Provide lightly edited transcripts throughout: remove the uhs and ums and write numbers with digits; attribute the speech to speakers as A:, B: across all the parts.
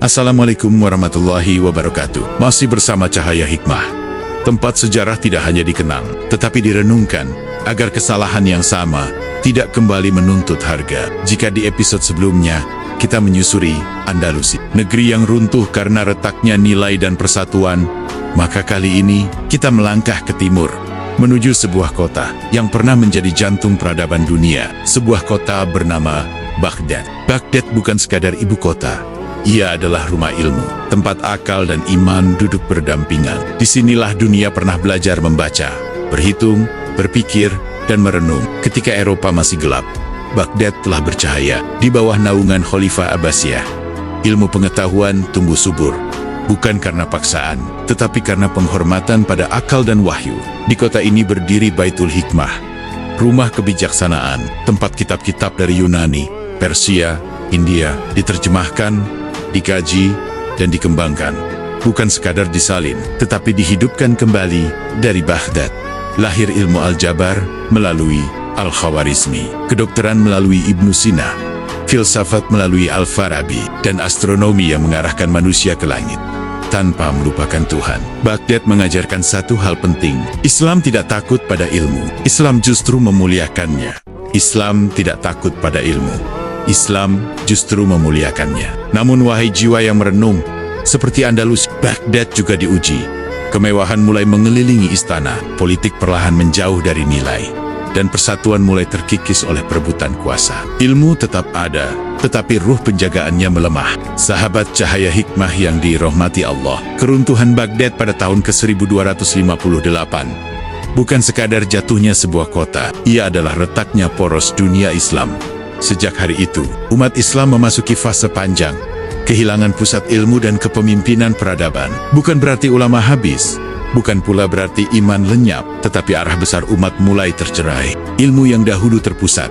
A: Assalamualaikum warahmatullahi wabarakatuh. Masih bersama Cahaya Hikmah. Tempat sejarah tidak hanya dikenang, tetapi direnungkan, agar kesalahan yang sama tidak kembali menuntut harga. Jika di episode sebelumnya, kita menyusuri Andalusia, negeri yang runtuh karena retaknya nilai dan persatuan, maka kali ini kita melangkah ke timur, menuju sebuah kota yang pernah menjadi jantung peradaban dunia, sebuah kota bernama Baghdad. Baghdad bukan sekadar ibu kota, ia adalah rumah ilmu, tempat akal dan iman duduk berdampingan. Disinilah dunia pernah belajar membaca, berhitung, berpikir, dan merenung. Ketika Eropa masih gelap, Baghdad telah bercahaya di bawah naungan Khalifah Abbasiyah. Ilmu pengetahuan tumbuh subur, bukan karena paksaan, tetapi karena penghormatan pada akal dan wahyu. Di kota ini berdiri Baitul Hikmah, rumah kebijaksanaan, tempat kitab-kitab dari Yunani, Persia, India diterjemahkan, dikaji, dan dikembangkan. Bukan sekadar disalin, tetapi dihidupkan kembali. Dari Baghdad lahir ilmu aljabar melalui Al-Khawarizmi, kedokteran melalui Ibnu Sina, filsafat melalui Al-Farabi, dan astronomi yang mengarahkan manusia ke langit tanpa melupakan Tuhan. Baghdad mengajarkan satu hal penting: Islam tidak takut pada ilmu, Islam justru memuliakannya. Islam tidak takut pada ilmu, Islam justru memuliakannya. Namun wahai jiwa yang merenung, seperti Andalus, Baghdad juga diuji. Kemewahan mulai mengelilingi istana, politik perlahan menjauh dari nilai, dan persatuan mulai terkikis oleh perebutan kuasa. Ilmu tetap ada, tetapi ruh penjagaannya melemah. Sahabat Cahaya Hikmah yang dirahmati Allah, keruntuhan Baghdad pada tahun ke-1258 bukan sekadar jatuhnya sebuah kota, ia adalah retaknya poros dunia Islam. Sejak hari itu, umat Islam memasuki fase panjang, kehilangan pusat ilmu dan kepemimpinan peradaban. Bukan berarti ulama habis, bukan pula berarti iman lenyap, tetapi arah besar umat mulai tercerai. Ilmu yang dahulu terpusat,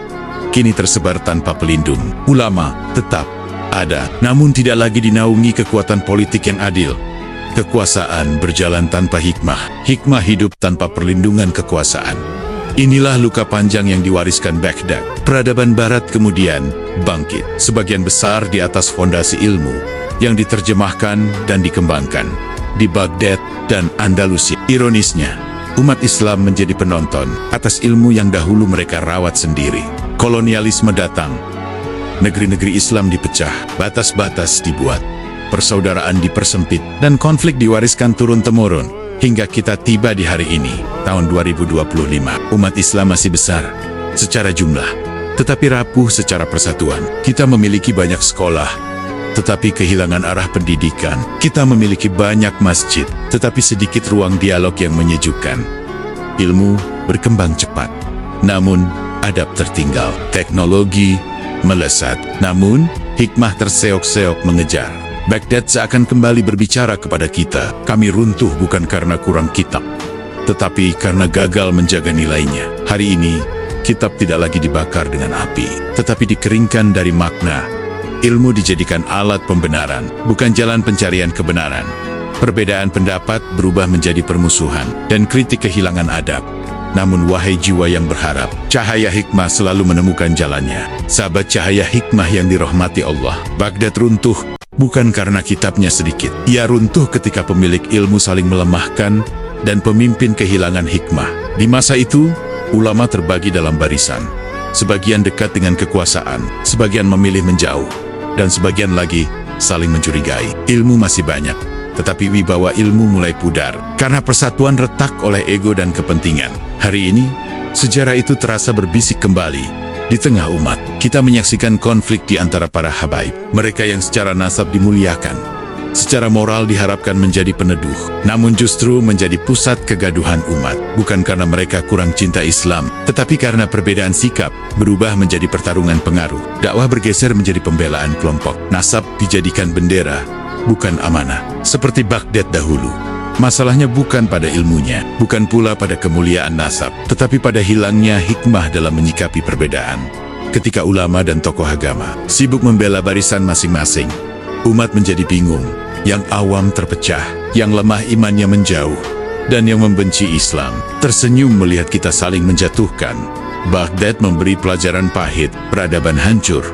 A: kini tersebar tanpa pelindung. Ulama tetap ada, namun tidak lagi dinaungi kekuatan politik yang adil. Kekuasaan berjalan tanpa hikmah, hikmah hidup tanpa perlindungan kekuasaan. Inilah luka panjang yang diwariskan Baghdad. Peradaban Barat kemudian bangkit, sebagian besar di atas fondasi ilmu yang diterjemahkan dan dikembangkan di Baghdad dan Andalusia. Ironisnya, umat Islam menjadi penonton atas ilmu yang dahulu mereka rawat sendiri. Kolonialisme datang, negeri-negeri Islam dipecah, batas-batas dibuat, persaudaraan dipersempit, dan konflik diwariskan turun-temurun, hingga kita tiba di hari ini, tahun 2025. Umat Islam masih besar secara jumlah, tetapi rapuh secara persatuan. Kita memiliki banyak sekolah, tetapi kehilangan arah pendidikan. Kita memiliki banyak masjid, tetapi sedikit ruang dialog yang menyejukkan. Ilmu berkembang cepat, namun adab tertinggal. Teknologi melesat, namun hikmah terseok-seok mengejar. Baghdad seakan kembali berbicara kepada kita. Kami runtuh bukan karena kurang kitab, tetapi karena gagal menjaga nilainya. Hari ini, kitab tidak lagi dibakar dengan api, tetapi dikeringkan dari makna. Ilmu dijadikan alat pembenaran, bukan jalan pencarian kebenaran. Perbedaan pendapat berubah menjadi permusuhan, dan kritik kehilangan adab. Namun wahai jiwa yang berharap, Cahaya Hikmah selalu menemukan jalannya. Sahabat Cahaya Hikmah yang dirahmati Allah, Baghdad runtuh bukan karena kitabnya sedikit. Ia runtuh ketika pemilik ilmu saling melemahkan dan pemimpin kehilangan hikmah. Di masa itu, ulama terbagi dalam barisan. Sebagian dekat dengan kekuasaan, sebagian memilih menjauh, dan sebagian lagi saling mencurigai. Ilmu masih banyak, tetapi wibawa ilmu mulai pudar karena persatuan retak oleh ego dan kepentingan. Hari ini, sejarah itu terasa berbisik kembali. Di tengah umat, kita menyaksikan konflik di antara para habaib. Mereka yang secara nasab dimuliakan, secara moral diharapkan menjadi peneduh, namun justru menjadi pusat kegaduhan umat. Bukan karena mereka kurang cinta Islam, tetapi karena perbedaan sikap berubah menjadi pertarungan pengaruh. Dakwah bergeser menjadi pembelaan kelompok. Nasab dijadikan bendera, bukan amanah. Seperti Baghdad dahulu, masalahnya bukan pada ilmunya, bukan pula pada kemuliaan nasab, tetapi pada hilangnya hikmah dalam menyikapi perbedaan. Ketika ulama dan tokoh agama sibuk membela barisan masing-masing, umat menjadi bingung. Yang awam terpecah, yang lemah imannya menjauh, dan yang membenci Islam tersenyum melihat kita saling menjatuhkan. Baghdad memberi pelajaran pahit, peradaban hancur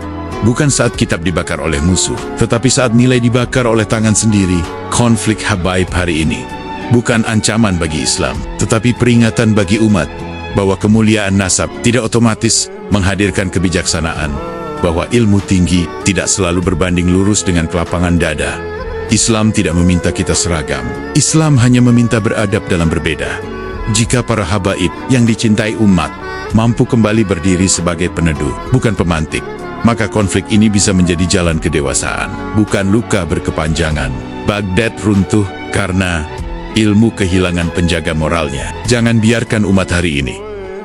A: bukan saat kitab dibakar oleh musuh, tetapi saat nilai dibakar oleh tangan sendiri. Konflik habaib hari ini bukan ancaman bagi Islam, tetapi peringatan bagi umat bahwa kemuliaan nasab tidak otomatis menghadirkan kebijaksanaan, bahwa ilmu tinggi tidak selalu berbanding lurus dengan kelapangan dada. Islam tidak meminta kita seragam. Islam hanya meminta beradab dalam berbeda. Jika para habaib yang dicintai umat mampu kembali berdiri sebagai peneduh, bukan pemantik, maka konflik ini bisa menjadi jalan kedewasaan, bukan luka berkepanjangan. Baghdad runtuh karena ilmu kehilangan penjaga moralnya. Jangan biarkan umat hari ini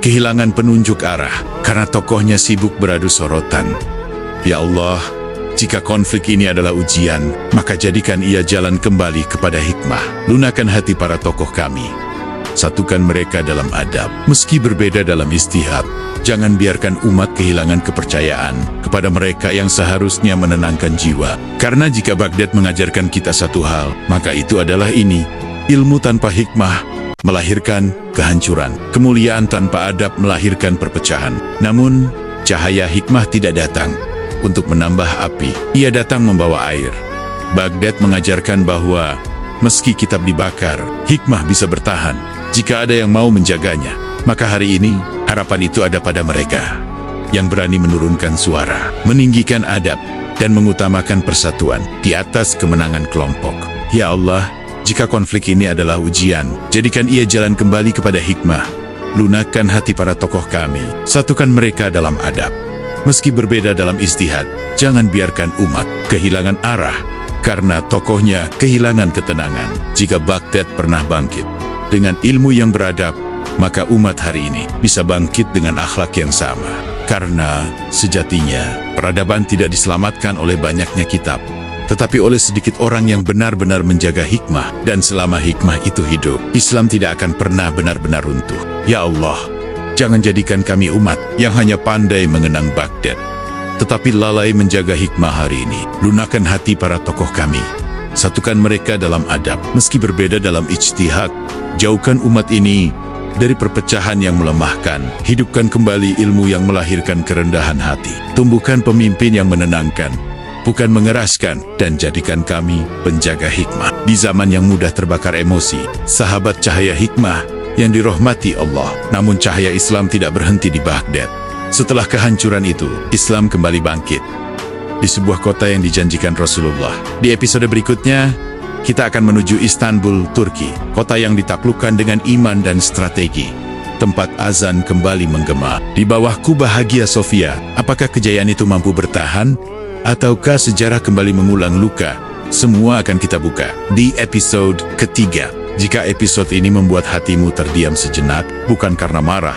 A: kehilangan penunjuk arah karena tokohnya sibuk beradu sorotan. Ya Allah, jika konflik ini adalah ujian, maka jadikan ia jalan kembali kepada hikmah. Lunakan hati para tokoh kami. Satukan mereka dalam adab, meski berbeda dalam istihad. Jangan biarkan umat kehilangan kepercayaan kepada mereka yang seharusnya menenangkan jiwa. Karena jika Baghdad mengajarkan kita satu hal, maka itu adalah ini: ilmu tanpa hikmah melahirkan kehancuran. Kemuliaan tanpa adab melahirkan perpecahan. Namun, cahaya hikmah tidak datang untuk menambah api. Ia datang membawa air. Baghdad mengajarkan bahwa meski kitab dibakar, hikmah bisa bertahan. Jika ada yang mau menjaganya, maka hari ini harapan itu ada pada mereka yang berani menurunkan suara, meninggikan adab, dan mengutamakan persatuan di atas kemenangan kelompok. Ya Allah, jika konflik ini adalah ujian, jadikan ia jalan kembali kepada hikmah. Lunakan hati para tokoh kami, satukan mereka dalam adab. Meski berbeda dalam istihad, jangan biarkan umat kehilangan arah karena tokohnya kehilangan ketenangan. Jika Baghdad pernah bangkit dengan ilmu yang beradab, maka umat hari ini bisa bangkit dengan akhlak yang sama. Karena sejatinya peradaban tidak diselamatkan oleh banyaknya kitab, tetapi oleh sedikit orang yang benar-benar menjaga hikmah. Dan selama hikmah itu hidup, Islam tidak akan pernah benar-benar runtuh. Ya Allah, jangan jadikan kami umat yang hanya pandai mengenang Baghdad, tetapi lalai menjaga hikmah hari ini. Lunakan hati para tokoh kami, satukan mereka dalam adab, meski berbeda dalam ijtihad. Jauhkan umat ini dari perpecahan yang melemahkan. Hidupkan kembali ilmu yang melahirkan kerendahan hati. Tumbuhkan pemimpin yang menenangkan, bukan mengeraskan, dan jadikan kami penjaga hikmah. Di zaman yang mudah terbakar emosi, sahabat cahaya hikmah yang dirahmati Allah. Namun cahaya Islam tidak berhenti di Baghdad. Setelah kehancuran itu, Islam kembali bangkit di sebuah kota yang dijanjikan Rasulullah. Di episode berikutnya, kita akan menuju Istanbul, Turki, kota yang ditaklukkan dengan iman dan strategi. Tempat azan kembali menggema di bawah kubah Hagia Sophia. Apakah kejayaan itu mampu bertahan, ataukah sejarah kembali mengulang luka? Semua akan kita buka di episode ketiga. Jika episode ini membuat hatimu terdiam sejenak, bukan karena marah,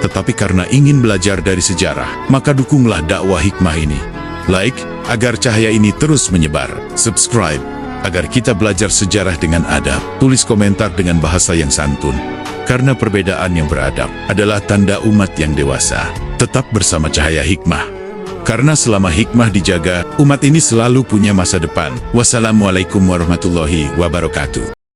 A: tetapi karena ingin belajar dari sejarah, maka dukunglah dakwah hikmah ini. Like, agar cahaya ini terus menyebar. Subscribe, agar kita belajar sejarah dengan adab. Tulis komentar dengan bahasa yang santun, karena perbedaan yang beradab adalah tanda umat yang dewasa. Tetap bersama cahaya hikmah, karena selama hikmah dijaga, umat ini selalu punya masa depan. Wassalamualaikum warahmatullahi wabarakatuh.